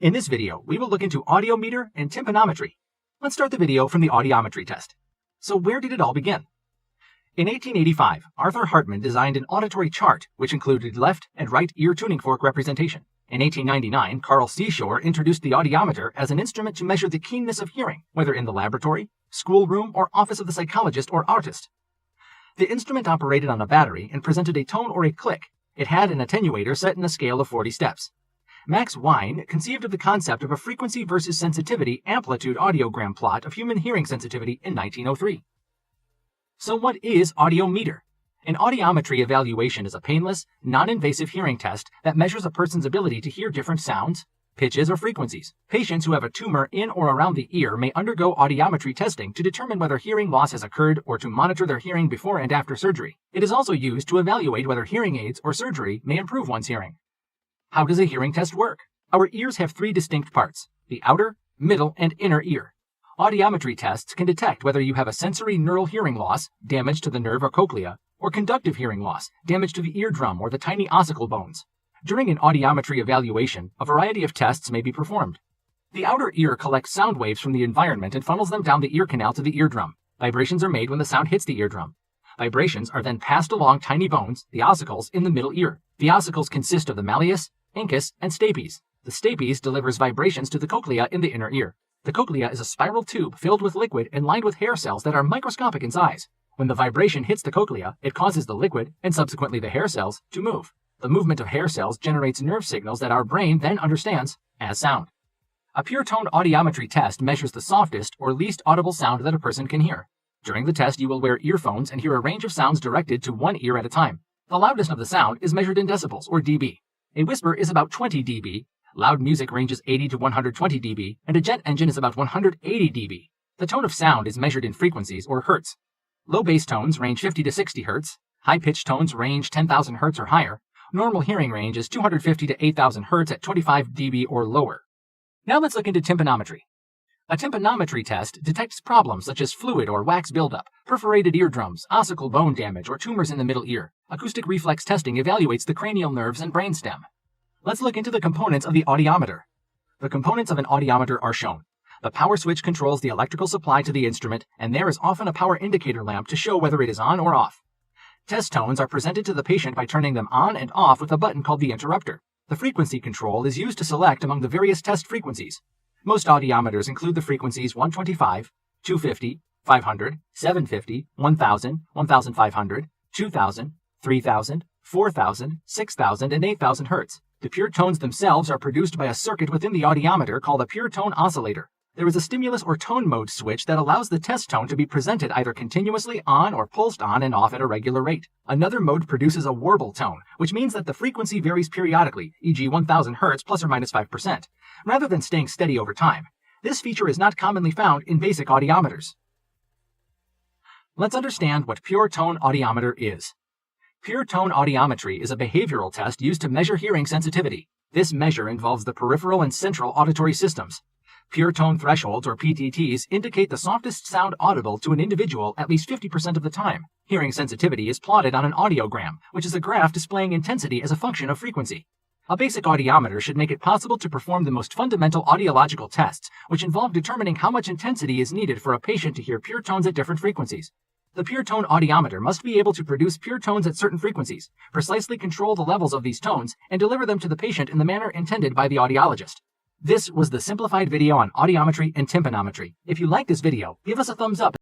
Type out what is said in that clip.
In this video, we will look into audiometer and tympanometry. Let's start the video from the audiometry test. So where did it all begin? In 1885, Arthur Hartman designed an auditory chart which included left and right ear tuning fork representation. In 1899, Carl Seashore introduced the audiometer as an instrument to measure the keenness of hearing, whether in the laboratory, schoolroom, or office of the psychologist or artist. The instrument operated on a battery and presented a tone or a click. It had an attenuator set in a scale of 40 steps. Max Wein conceived of the concept of a frequency versus sensitivity amplitude audiogram plot of human hearing sensitivity in 1903. So what is audiometer? An audiometry evaluation is a painless, non-invasive hearing test that measures a person's ability to hear different sounds, pitches, or frequencies. Patients who have a tumor in or around the ear may undergo audiometry testing to determine whether hearing loss has occurred or to monitor their hearing before and after surgery. It is also used to evaluate whether hearing aids or surgery may improve one's hearing. How does a hearing test work? Our ears have three distinct parts: the outer, middle, and inner ear. Audiometry tests can detect whether you have a sensory neural hearing loss, damage to the nerve or cochlea, or conductive hearing loss, damage to the eardrum or the tiny ossicle bones. During an audiometry evaluation, a variety of tests may be performed. The outer ear collects sound waves from the environment and funnels them down the ear canal to the eardrum. Vibrations are made when the sound hits the eardrum. Vibrations are then passed along tiny bones, the ossicles, in the middle ear. The ossicles consist of the malleus, incus, and stapes. The stapes delivers vibrations to the cochlea in the inner ear. The cochlea is a spiral tube filled with liquid and lined with hair cells that are microscopic in size. When the vibration hits the cochlea, it causes the liquid, and subsequently the hair cells, to move. The movement of hair cells generates nerve signals that our brain then understands as sound. A pure tone audiometry test measures the softest or least audible sound that a person can hear. During the test, you will wear earphones and hear a range of sounds directed to one ear at a time. The loudness of the sound is measured in decibels, or dB. A whisper is about 20 dB, loud music ranges 80 to 120 dB, and a jet engine is about 180 dB. The tone of sound is measured in frequencies, or hertz. Low bass tones range 50 to 60 hertz, high-pitched tones range 10,000 hertz or higher. Normal hearing range is 250 to 8,000 hertz at 25 dB or lower. Now let's look into tympanometry. A tympanometry test detects problems such as fluid or wax buildup, perforated eardrums, ossicle bone damage, or tumors in the middle ear. Acoustic reflex testing evaluates the cranial nerves and brainstem. Let's look into the components of the audiometer. The components of an audiometer are shown. The power switch controls the electrical supply to the instrument, and there is often a power indicator lamp to show whether it is on or off. Test tones are presented to the patient by turning them on and off with a button called the interrupter. The frequency control is used to select among the various test frequencies. Most audiometers include the frequencies 125, 250, 500, 750, 1000, 1500, 2000, 3000, 4000, 6000, and 8000 Hz. The pure tones themselves are produced by a circuit within the audiometer called a pure tone oscillator. There is a stimulus or tone mode switch that allows the test tone to be presented either continuously on or pulsed on and off at a regular rate. Another mode produces a warble tone, which means that the frequency varies periodically, e.g. 1000 Hz plus or minus 5%, rather than staying steady over time. This feature is not commonly found in basic audiometers. Let's understand what pure tone audiometer is. Pure tone audiometry is a behavioral test used to measure hearing sensitivity. This measure involves the peripheral and central auditory systems. Pure tone thresholds, or PTTs, indicate the softest sound audible to an individual at least 50% of the time. Hearing sensitivity is plotted on an audiogram, which is a graph displaying intensity as a function of frequency. A basic audiometer should make it possible to perform the most fundamental audiological tests, which involve determining how much intensity is needed for a patient to hear pure tones at different frequencies. The pure tone audiometer must be able to produce pure tones at certain frequencies, precisely control the levels of these tones, and deliver them to the patient in the manner intended by the audiologist. This was the simplified video on audiometry and tympanometry. If you like this video, give us a thumbs up.